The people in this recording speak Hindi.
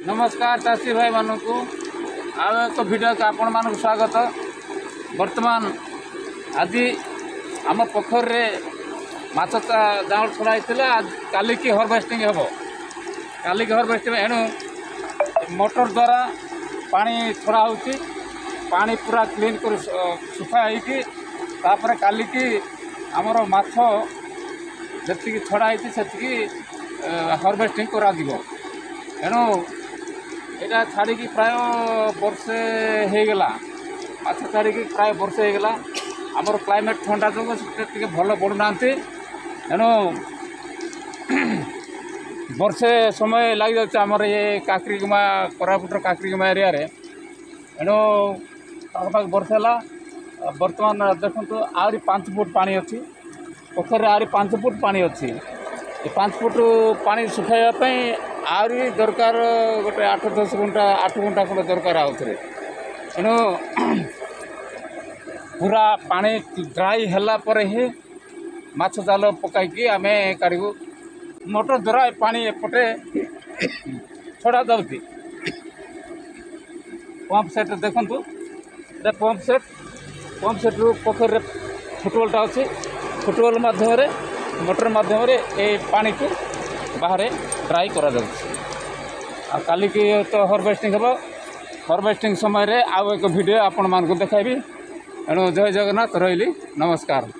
नमस्कार चाषी भाई मान को आउ एक भिडियो को आपण मान स्वागत। वर्तमान आज आम पोखर रे माछ जाल छड़ा काली की हार्वेस्टिंग हम काली की हार्वेस्टिंग एणु मोटर द्वारा पानी छड़ा हो पानी पूरा क्लीन कर सुखा होपर काली की आमर माछ जी छड़ा से हार्वेस्टिंग करा एणु यहाँ छाड़ी प्राय वर्षे होगला माछ छाड़ी प्राय वर्षे होगला आमर क्लाइमेट ठंडा जो भल बढ़ुना एणु वर्षे समय लग जामर ये काकरीगुमा कोरापुटर काकरीगुमा एरिया एणु पाख वर्षे है बर्तमान देखो आहरी 5 फुट पानी अच्छी पोखर आहरी 5 फुट पानी अच्छी 5 फुट पानी सुखाइवाई आहरी दरकार गोटे 8-10 घंटा 8 घंटा खंडे दरकार आउे तेणु पूरा पानी ड्राई है ही माछ जाल पकईकी आम काढ़ू मोटर द्वारा पानी एपटे छड़ा जाऊँगी पंप सेट देखु पंप सेट रु पोखर फुटबलटा अच्छी फुटबल मध्यम मोटर मध्यम पानी को बाहर ड्राई करा काली की तो हार्वेस्टिंग हम हार्वेस्टिंग समय रे आउ एक वीडियो आपण मान को देखाइबी एणु जय जगन्नाथ रही नमस्कार।